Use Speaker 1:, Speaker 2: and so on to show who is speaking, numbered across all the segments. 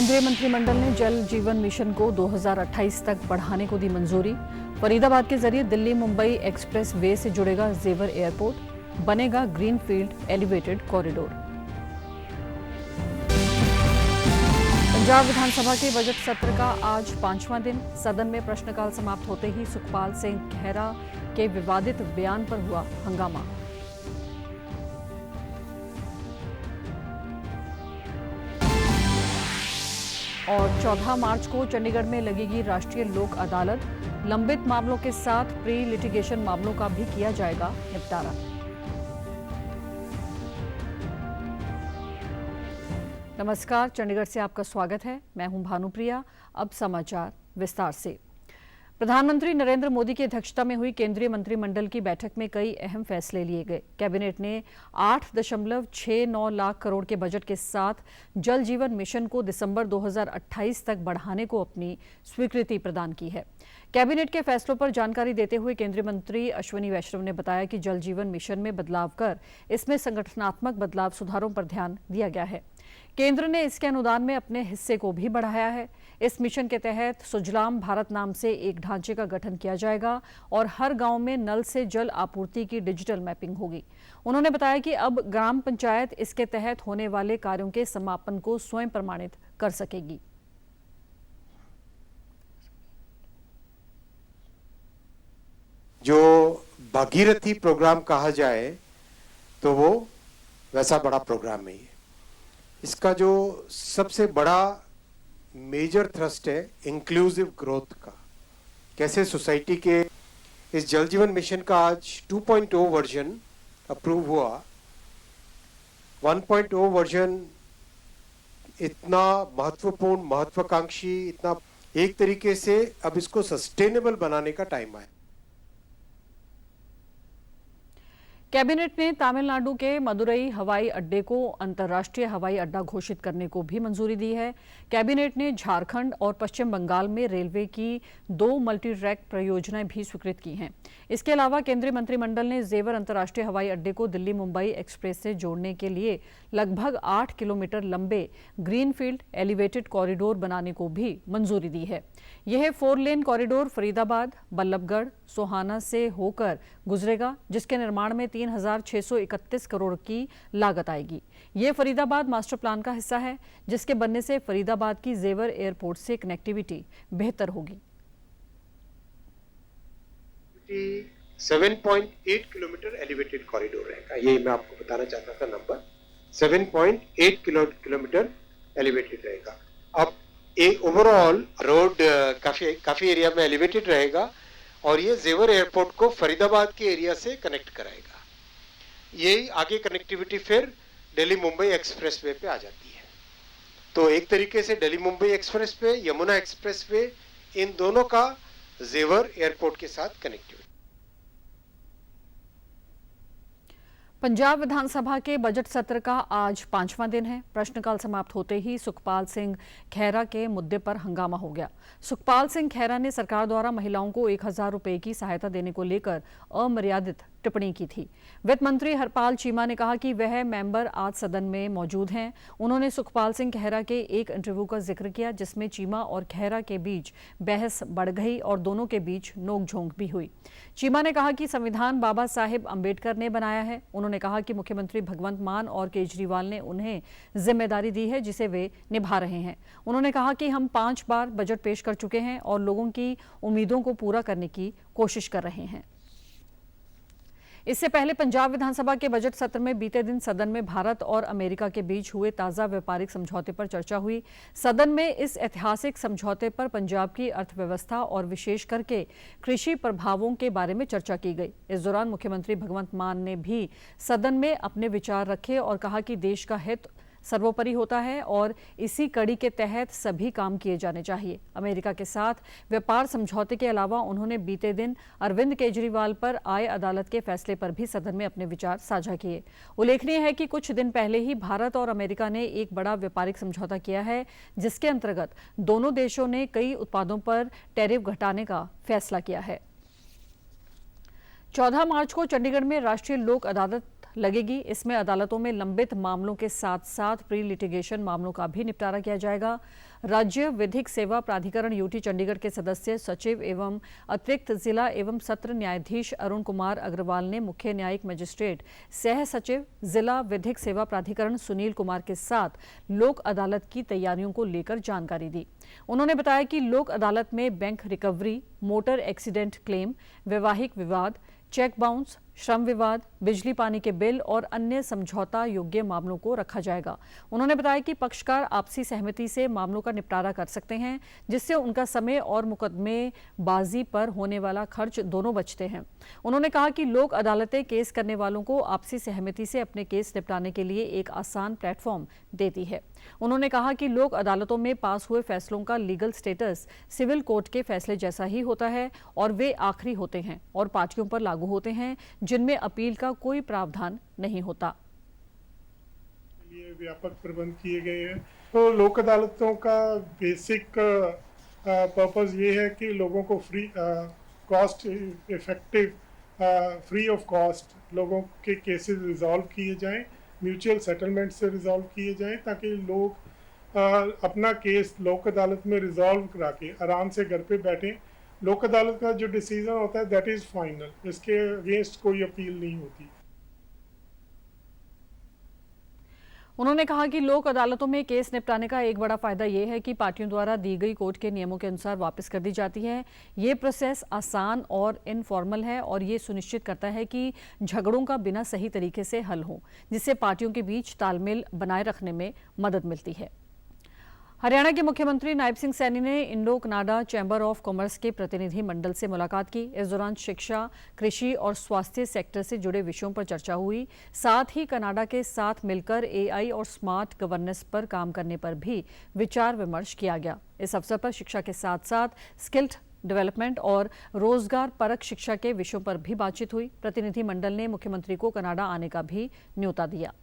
Speaker 1: केंद्रीय मंत्रिमंडल ने जल जीवन मिशन को 2028 तक बढ़ाने को दी मंजूरी। फरीदाबाद के जरिए दिल्ली मुंबई एक्सप्रेस वे से जुड़ेगा जेवर एयरपोर्ट, बनेगा ग्रीनफील्ड एलिवेटेड कॉरिडोर। पंजाब विधानसभा के बजट सत्र का आज 5वां दिन। सदन में प्रश्नकाल समाप्त होते ही सुखपाल सिंह खैरा के विवादित बयान पर हुआ हंगामा। और 14 मार्च को चंडीगढ़ में लगेगी राष्ट्रीय लोक अदालत। लंबित मामलों के साथ प्री लिटिगेशन मामलों का भी किया जाएगा निपटारा। नमस्कार, चंडीगढ़ से आपका स्वागत है। मैं हूं भानुप्रिया। अब समाचार विस्तार से। प्रधानमंत्री नरेंद्र मोदी की अध्यक्षता में हुई केंद्रीय मंत्रिमंडल की बैठक में कई अहम फैसले लिए गए। कैबिनेट ने 8.69 लाख करोड़ के बजट के साथ जल जीवन मिशन को दिसंबर 2028 तक बढ़ाने को अपनी स्वीकृति प्रदान की है। कैबिनेट के फैसलों पर जानकारी देते हुए केंद्रीय मंत्री अश्विनी वैष्णव ने बताया कि जल जीवन मिशन में बदलाव कर इसमें संगठनात्मक बदलाव सुधारों पर ध्यान दिया गया है। केंद्र ने इसके अनुदान में अपने हिस्से को भी बढ़ाया है। इस मिशन के तहत सुजलाम भारत नाम से एक ढांचे का गठन किया जाएगा और हर गांव में नल से जल आपूर्ति की डिजिटल मैपिंग होगी। उन्होंने बताया कि अब ग्राम पंचायत इसके तहत होने वाले कार्यों के समापन को स्वयं प्रमाणित कर सकेगी।
Speaker 2: जो भागीरथी प्रोग्राम कहा जाए तो वो वैसा बड़ा प्रोग्राम नहीं है। इसका जो सबसे बड़ा मेजर थ्रस्ट है इंक्लूसिव ग्रोथ का। कैसे सोसाइटी के इस जल जीवन मिशन का आज 2.0 वर्जन अप्रूव हुआ। 1.0 वर्जन इतना महत्वपूर्ण, महत्वाकांक्षी, इतना एक तरीके से अब इसको सस्टेनेबल बनाने का टाइम आया।
Speaker 1: कैबिनेट ने तमिलनाडु के मदुरई हवाई अड्डे को अंतर्राष्ट्रीय हवाई अड्डा घोषित करने को भी मंजूरी दी है। कैबिनेट ने झारखंड और पश्चिम बंगाल में रेलवे की 2 मल्टी ट्रैक परियोजनाएं भी स्वीकृत की हैं। इसके अलावा केंद्रीय मंत्रिमंडल ने जेवर अंतर्राष्ट्रीय हवाई अड्डे को दिल्ली मुंबई एक्सप्रेस से जोड़ने के लिए लगभग 8 किलोमीटर लंबे ग्रीनफील्ड एलिवेटेड कॉरिडोर बनाने को भी मंजूरी दी है। यह 4 लेन कॉरिडोर फरीदाबाद, बल्लभगढ़, सोहाना से होकर गुजरेगा, जिसके निर्माण में 3,631 करोड़ की लागत आएगी। ये फरीदाबाद मास्टर प्लान का हिस्सा है, जिसके बनने से फरीदाबाद की जेवर एयरपोर्ट से कनेक्टिविटी बेहतर होगी।
Speaker 2: 7.8 किलोमीटर एलिवेटेड कॉरिडोर रहेगा। ये मैं आपको बताना चाहता था नंबर। 7.8 किलोमीटर एलिवेटेड रहेगा। अब एक ओवरऑल रोड काफी एरिया में एलिवेटेड रहेगा और ये जेवर एयरपोर्ट को फरीदाबाद के एरिया से कनेक्ट कराएगा। यही आगे कनेक्टिविटी फिर दिल्ली मुंबई एक्सप्रेस वे पे आ जाती है। तो एक तरीके से Delhi Mumbai express way, Yamuna express way, इन दोनों का जेवर एयरपोर्ट के साथ कनेक्टिविटी।
Speaker 1: पंजाब विधानसभा के बजट सत्र का आज 5वां दिन है। प्रश्नकाल समाप्त होते ही सुखपाल सिंह खैरा के मुद्दे पर हंगामा हो गया। सुखपाल सिंह खैरा ने सरकार द्वारा महिलाओं को 1,000 रुपए की सहायता देने को लेकर अमर्यादित टिप्पणी की थी। वित्त मंत्री हरपाल चीमा ने कहा कि वह मेंबर आज सदन में मौजूद हैं। उन्होंने सुखपाल सिंह खैरा के एक इंटरव्यू का जिक्र किया, जिसमें चीमा और खैरा के बीच बहस बढ़ गई और दोनों के बीच नोकझोंक भी हुई। चीमा ने कहा कि संविधान बाबा साहेब अंबेडकर ने बनाया है। उन्होंने कहा कि मुख्यमंत्री भगवंत मान और केजरीवाल ने उन्हें जिम्मेदारी दी है, जिसे वे निभा रहे हैं। उन्होंने कहा कि हम 5 बार बजट पेश कर चुके हैं और लोगों की उम्मीदों को पूरा करने की कोशिश कर रहे हैं। इससे पहले पंजाब विधानसभा के बजट सत्र में बीते दिन सदन में भारत और अमेरिका के बीच हुए ताजा व्यापारिक समझौते पर चर्चा हुई। सदन में इस ऐतिहासिक समझौते पर पंजाब की अर्थव्यवस्था और विशेष करके कृषि प्रभावों के बारे में चर्चा की गई। इस दौरान मुख्यमंत्री भगवंत मान ने भी सदन में अपने विचार रखे और कहा कि देश का हित सर्वोपरि होता है और इसी कड़ी के तहत सभी काम किए जाने चाहिए। अमेरिका के साथ व्यापार समझौते के अलावा उन्होंने बीते दिन अरविंद केजरीवाल पर आय अदालत के फैसले पर भी सदन में अपने विचार साझा किए। उल्लेखनीय है कि कुछ दिन पहले ही भारत और अमेरिका ने एक बड़ा व्यापारिक समझौता किया है, जिसके अंतर्गत दोनों देशों ने कई उत्पादों पर टैरिफ घटाने का फैसला किया है। 14 मार्च को चंडीगढ़ में राष्ट्रीय लोक अदालत लगेगी। इसमें अदालतों में लंबित मामलों के साथ साथ प्री लिटिगेशन मामलों का भी निपटारा किया जाएगा। राज्य विधिक सेवा प्राधिकरण यूटी चंडीगढ़ के सदस्य सचिव एवं अतिरिक्त जिला एवं सत्र न्यायाधीश अरुण कुमार अग्रवाल ने मुख्य न्यायिक मजिस्ट्रेट सह सचिव जिला विधिक सेवा प्राधिकरण सुनील कुमार के साथ लोक अदालत की तैयारियों को लेकर जानकारी दी। उन्होंने बताया कि लोक अदालत में bank recovery, motor accident claim, वैवाहिक विवाद, चेक बाउंस, श्रम विवाद, बिजली पानी के बिल और अन्य समझौता योग्य मामलों को रखा जाएगा। उन्होंने बताया कि पक्षकार आपसी सहमति से मामलों का निपटारा कर सकते हैं, जिससे उनका समय और मुकदमेबाजी पर होने वाला खर्च दोनों बचते हैं। उन्होंने कहा कि लोक अदालतें केस करने वालों को आपसी सहमति से अपने केस निपटाने के लिए एक आसान प्लेटफॉर्म देती है। उन्होंने कहा कि लोक अदालतों में पास हुए फैसलों का लीगल स्टेटस सिविल कोर्ट के फैसले जैसा ही होता है और वे आखिरी होते हैं और पार्टियों पर लागू होते हैं जिनमें अपील का कोई प्रावधान नहीं होता।
Speaker 3: ये व्यापक प्रबंध किए गए हैं। तो लोक अदालतों का बेसिक पर्पस ये है कि लोगों को free cost effective free of cost लोगों के केसेस रिजॉल्व किए जाएं, म्यूचुअल सेटलमेंट से रिजॉल्व किए जाएं, ताकि लोग अपना केस लोक अदालत में रिजॉल्व करा के आराम से घर पे बैठें। लोक अदालत का जो डिसीजन होता है दैट इज़ फाइनल, इसके अगेंस्ट कोई अपील नहीं होती।
Speaker 1: उन्होंने कहा कि लोक अदालतों में केस निपटाने का एक बड़ा फायदा यह है कि पार्टियों द्वारा दी गई कोर्ट के नियमों के अनुसार वापस कर दी जाती है। ये प्रोसेस आसान और इनफॉर्मल है और ये सुनिश्चित करता है कि झगड़ों का बिना सही तरीके से हल हो, जिससे पार्टियों के बीच तालमेल बनाए रखने में मदद मिलती है। हरियाणा के मुख्यमंत्री नायब सिंह सैनी ने Indo Canada chamber of commerce के प्रतिनिधि मंडल से मुलाकात की। इस दौरान शिक्षा, कृषि और स्वास्थ्य सेक्टर से जुड़े विषयों पर चर्चा हुई। साथ ही कनाडा के साथ मिलकर एआई और स्मार्ट गवर्नेंस पर काम करने पर भी विचार विमर्श किया गया। इस अवसर पर शिक्षा के साथ साथ स्किल्ड डेवलपमेंट और रोजगार परक शिक्षा के विषयों पर भी बातचीत हुई। प्रतिनिधि मंडल ने मुख्यमंत्री को कनाडा आने का भी न्योता दिया।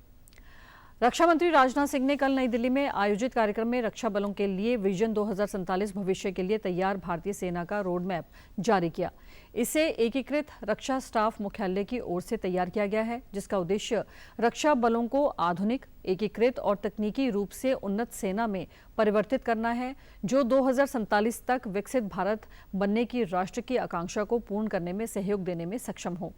Speaker 1: रक्षा मंत्री राजनाथ सिंह ने कल नई दिल्ली में आयोजित कार्यक्रम में रक्षा बलों के लिए विजन 2047 भविष्य के लिए तैयार भारतीय सेना का रोड मैप जारी किया। इसे एकीकृत रक्षा स्टाफ मुख्यालय की ओर से तैयार किया गया है, जिसका उद्देश्य रक्षा बलों को आधुनिक, एकीकृत और तकनीकी रूप से उन्नत सेना में परिवर्तित करना है, जो 2047 तक विकसित भारत बनने की राष्ट्र की आकांक्षा को पूर्ण करने में सहयोग देने में सक्षम हो।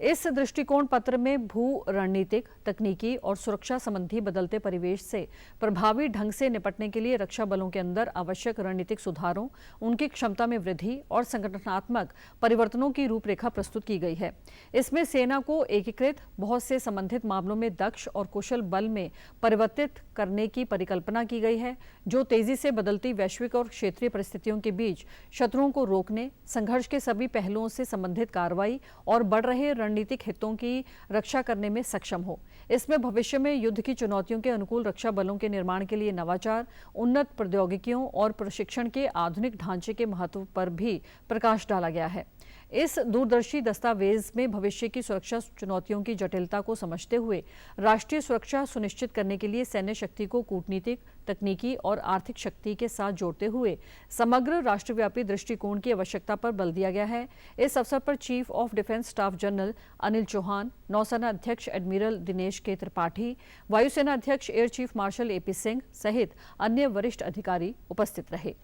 Speaker 1: इस दृष्टिकोण पत्र में भू रणनीतिक, तकनीकी और सुरक्षा संबंधी बदलते परिवेश से प्रभावी ढंग से निपटने के लिए रक्षा बलों के अंदर आवश्यक रणनीतिक सुधारों, उनकी क्षमता में वृद्धि और संगठनात्मक परिवर्तनों की रूपरेखा प्रस्तुत की गई है। इसमें सेना को एकीकृत, बहुत से संबंधित मामलों में दक्ष और कुशल बल में परिवर्तित करने की परिकल्पना की गई है, जो तेजी से बदलती वैश्विक और क्षेत्रीय परिस्थितियों के बीच शत्रुओं को रोकने, संघर्ष के सभी पहलुओं से संबंधित कार्रवाई और बढ़ रहे रणनीतिक हितों की रक्षा करने में सक्षम हो। इसमें भविष्य में युद्ध की चुनौतियों के अनुकूल रक्षा बलों के निर्माण के लिए नवाचार, उन्नत प्रौद्योगिकियों और प्रशिक्षण के आधुनिक ढांचे के महत्व पर भी प्रकाश डाला गया है। इस दूरदर्शी दस्तावेज में भविष्य की सुरक्षा चुनौतियों की जटिलता को समझते हुए राष्ट्रीय सुरक्षा सुनिश्चित करने के लिए सैन्य शक्ति को कूटनीतिक, तकनीकी और आर्थिक शक्ति के साथ जोड़ते हुए समग्र राष्ट्रव्यापी दृष्टिकोण की आवश्यकता पर बल दिया गया है। इस अवसर पर Chief of Defence Staff General Anil Chauhan, नौसेना अध्यक्ष एडमिरल दिनेश के त्रिपाठी, वायुसेना अध्यक्ष Air Chief Marshal AP Singh सहित अन्य वरिष्ठ अधिकारी उपस्थित रहे।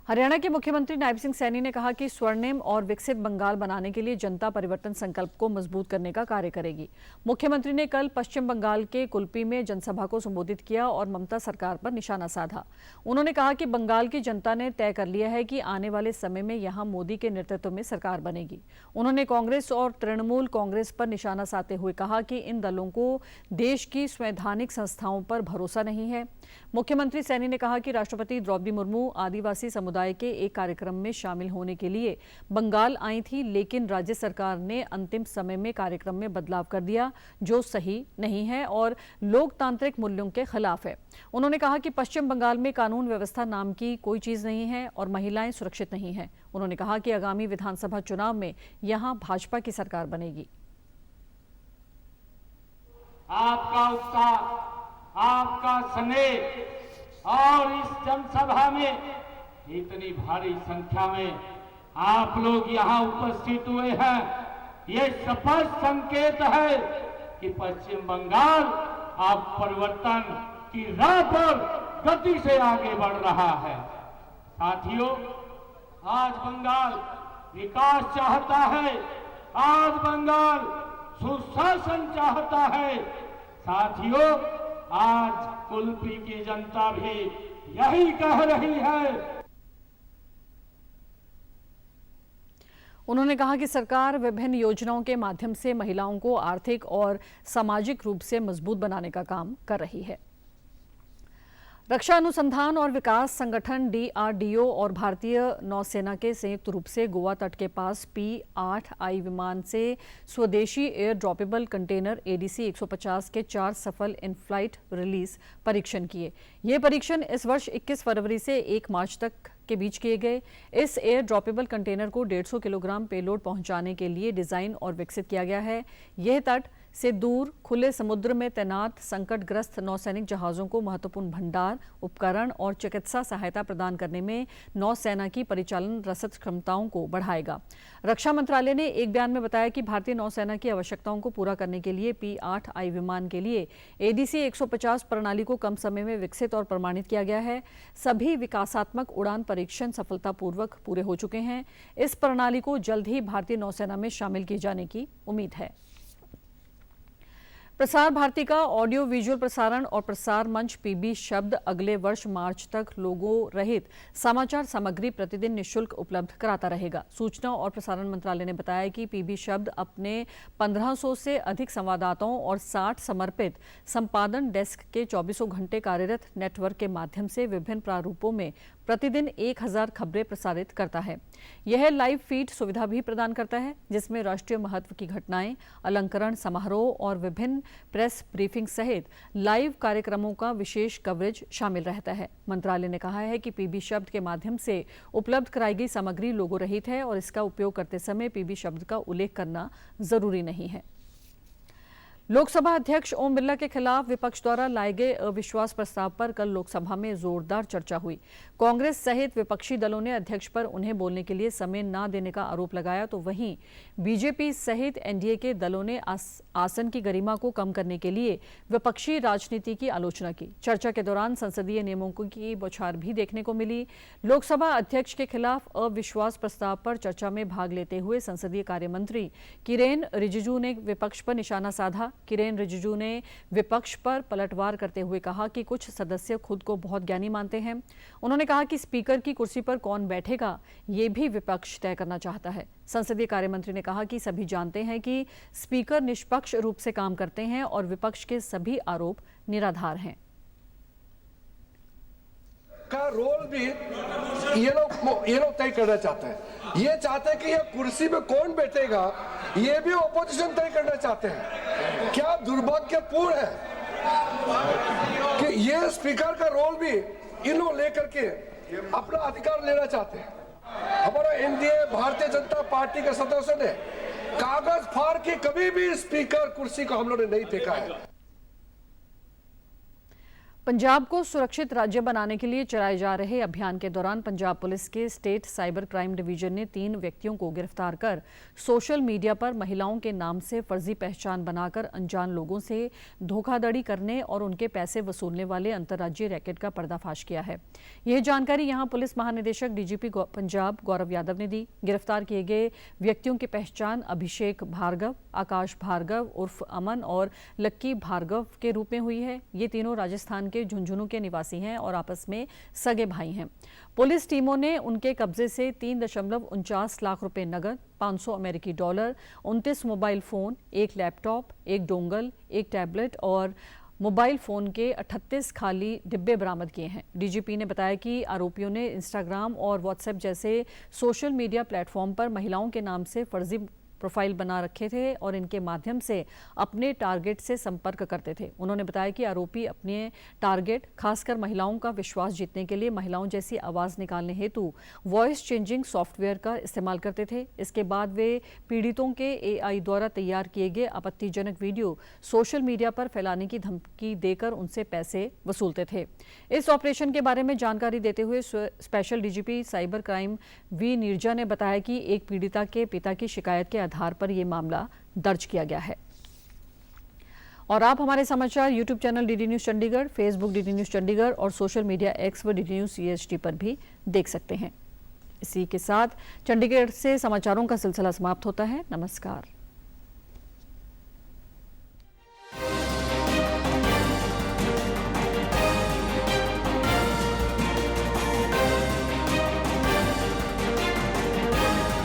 Speaker 1: हरियाणा के मुख्यमंत्री नायब सिंह सैनी ने कहा कि स्वर्णिम और विकसित बंगाल बनाने के लिए जनता परिवर्तन संकल्प को मजबूत करने का कार्य करेगी। मुख्यमंत्री ने कल पश्चिम बंगाल के कुल्पी में जनसभा को संबोधित किया और ममता सरकार पर निशाना साधा। उन्होंने कहा कि बंगाल की जनता ने तय कर लिया है कि आने वाले समय में यहां मोदी के नेतृत्व में सरकार बनेगी। उन्होंने कांग्रेस और तृणमूल कांग्रेस पर निशाना साधते हुए कहा कि इन दलों को देश की संवैधानिक संस्थाओं पर भरोसा नहीं है। मुख्यमंत्री सैनी ने कहा कि राष्ट्रपति द्रौपदी मुर्मू आदिवासी समुदाय के एक कार्यक्रम में शामिल होने के लिए बंगाल आई थी, लेकिन राज्य सरकार ने अंतिम समय में कार्यक्रम में बदलाव कर दिया, जो सही नहीं है और लोकतांत्रिक मूल्यों के खिलाफ है। उन्होंने कहा कि पश्चिम बंगाल में कानून व्यवस्था नाम की कोई चीज नहीं है और महिलाएं सुरक्षित नहीं हैं। उन्होंने कहा कि आगामी विधानसभा चुनाव में यहां भाजपा की सरकार बनेगी।
Speaker 4: आपका उत्साह, आपका स्नेह और इस जनसभा में इतनी भारी संख्या में आप लोग यहां उपस्थित हुए हैं, ये स्पष्ट संकेत है कि पश्चिम बंगाल अब परिवर्तन की राह पर गति से आगे बढ़ रहा है। साथियों, आज बंगाल विकास चाहता है, आज बंगाल सुशासन चाहता है। साथियों, आज कुल्फी की जनता भी यही कह रही है।
Speaker 1: उन्होंने कहा कि सरकार विभिन्न योजनाओं के माध्यम से महिलाओं को आर्थिक और सामाजिक रूप से मजबूत बनाने का काम कर रही है। रक्षा अनुसंधान और विकास संगठन DRDO और भारतीय नौसेना के संयुक्त रूप से गोवा तट के पास P-8I विमान से स्वदेशी एयर ड्रॉपेबल कंटेनर ADC 150 के 4 सफल इन फ्लाइट रिलीज परीक्षण किए। ये परीक्षण इस वर्ष 21 फरवरी से 1 मार्च तक के बीच किए गए। इस एयर ड्रॉपेबल कंटेनर को 150 किलोग्राम पेलोड पहुंचाने के लिए डिजाइन और विकसित किया गया है। यह तट से दूर खुले समुद्र में तैनात संकटग्रस्त नौसैनिक जहाज़ों को महत्वपूर्ण भंडार, उपकरण और चिकित्सा सहायता प्रदान करने में नौसेना की परिचालन रसद क्षमताओं को बढ़ाएगा। रक्षा मंत्रालय ने एक बयान में बताया कि भारतीय नौसेना की आवश्यकताओं को पूरा करने के लिए P-8I विमान के लिए ADC 150 प्रणाली को कम समय में विकसित और प्रमाणित किया गया है। सभी विकासात्मक उड़ान परीक्षण सफलतापूर्वक पूरे हो चुके हैं। इस प्रणाली को जल्द ही भारतीय नौसेना में शामिल किए जाने की उम्मीद है। प्रसार भारती का ऑडियो विजुअल प्रसारण और प्रसार मंच PB शब्द अगले वर्ष मार्च तक लोगो रहित समाचार सामग्री प्रतिदिन निःशुल्क उपलब्ध कराता रहेगा। सूचना और प्रसारण मंत्रालय ने बताया कि PB शब्द अपने 1500 से अधिक संवाददाताओं और 60 समर्पित संपादन डेस्क के 24 घंटे कार्यरत नेटवर्क के माध्यम से विभिन्न प्रारूपों में प्रतिदिन 1000 खबरें प्रसारित करता है। यह लाइव फीड सुविधा भी प्रदान करता है, जिसमें राष्ट्रीय महत्व की घटनाएं, अलंकरण समारोह और विभिन्न प्रेस ब्रीफिंग सहित लाइव कार्यक्रमों का विशेष कवरेज शामिल रहता है। मंत्रालय ने कहा है कि PB शब्द के माध्यम से उपलब्ध कराई गई सामग्री लोगो रहित है और इसका उपयोग करते समय PB शब्द का उल्लेख करना जरूरी नहीं है। लोकसभा अध्यक्ष ओम बिरला के खिलाफ विपक्ष द्वारा लाए गए अविश्वास प्रस्ताव पर कल लोकसभा में जोरदार चर्चा हुई। कांग्रेस सहित विपक्षी दलों ने अध्यक्ष पर उन्हें बोलने के लिए समय न देने का आरोप लगाया, तो वहीं बीजेपी सहित NDA के दलों ने आसन की गरिमा को कम करने के लिए विपक्षी राजनीति की आलोचना की। चर्चा के दौरान संसदीय नियमों की बौछार भी देखने को मिली। लोकसभा अध्यक्ष के खिलाफ अविश्वास प्रस्ताव पर चर्चा में भाग लेते हुए संसदीय कार्य मंत्री किरेन रिजिजू ने विपक्ष पर निशाना साधा। किरेन रिजिजू ने विपक्ष पर पलटवार करते हुए कहा कि कुछ सदस्य खुद को बहुत ज्ञानी मानते हैं। उन्होंने कहा कि स्पीकर की कुर्सी पर कौन बैठेगा ये भी विपक्ष तय करना चाहता है। संसदीय कार्य मंत्री ने कहा कि सभी जानते हैं कि स्पीकर निष्पक्ष रूप से काम करते हैं और विपक्ष के सभी आरोप निराधार हैं।
Speaker 5: का रोल भी ये लोग तय करना चाहते हैं। ये चाहते हैं कि ये कुर्सी पे कौन बैठेगा ये भी ऑपोजिशन तय करना चाहते हैं। क्या दुर्भाग्यपूर्ण है कि ये स्पीकर का रोल भी इन लोग लेकर के अपना अधिकार लेना चाहते हैं। हमारा NDA भारतीय जनता पार्टी के सदस्यों ने कागज फाड़ के कभी भी स्पीकर कुर्सी को हम लोगों ने नहीं देखा है।
Speaker 1: पंजाब को सुरक्षित राज्य बनाने के लिए चलाए जा रहे अभियान के दौरान पंजाब पुलिस के स्टेट साइबर क्राइम डिवीजन ने 3 व्यक्तियों को गिरफ्तार कर सोशल मीडिया पर महिलाओं के नाम से फर्जी पहचान बनाकर अनजान लोगों से धोखाधड़ी करने और उनके पैसे वसूलने वाले अंतर्राज्यीय रैकेट का पर्दाफाश किया है। यह जानकारी यहां पुलिस महानिदेशक DGP पंजाब गौरव यादव ने दी। गिरफ्तार किए गए व्यक्तियों की पहचान अभिषेक भार्गव, आकाश भार्गव उर्फ अमन और लक्की भार्गव के रूप में हुई है। ये तीनों राजस्थान के झुंझुनू के निवासी हैं और आपस में सगे भाई हैं। पुलिस टीमों ने उनके कब्जे से 3.49 लाख रुपए नगद, 500 अमेरिकी dollar, 29 mobile phone, 1 laptop, 1 dongle, 1 tablet और मोबाइल फोन के 38 खाली डिब्बे बरामद किए हैं। DGP ने बताया कि आरोपियों ने इंस्टाग्राम और व्हाट्सएप जैसे सोशल मीडिया प्लेटफॉर्म पर महिलाओं के नाम से फर्जी प्रोफाइल बना रखे थे और इनके माध्यम से अपने टारगेट से संपर्क करते थे। उन्होंने बताया कि आरोपी अपने टारगेट खासकर महिलाओं का विश्वास जीतने के लिए महिलाओं जैसी आवाज़ निकालने हेतु वॉइस चेंजिंग सॉफ्टवेयर का इस्तेमाल करते थे। इसके बाद वे पीड़ितों के AI द्वारा तैयार किए गए आपत्तिजनक वीडियो सोशल मीडिया पर फैलाने की धमकी देकर उनसे पैसे वसूलते थे। इस ऑपरेशन के बारे में जानकारी देते हुए special DGP cyber crime V Neerja ने बताया कि एक पीड़िता के पिता की शिकायत के आधार पर यह मामला दर्ज किया गया है। और आप हमारे समाचार YouTube channel DD news Chandigarh, Facebook DD news Chandigarh और सोशल मीडिया एक्स व डीडी न्यूज़ CST पर भी देख सकते हैं। इसी के साथ चंडीगढ़ से समाचारों का सिलसिला समाप्त होता है। नमस्कार।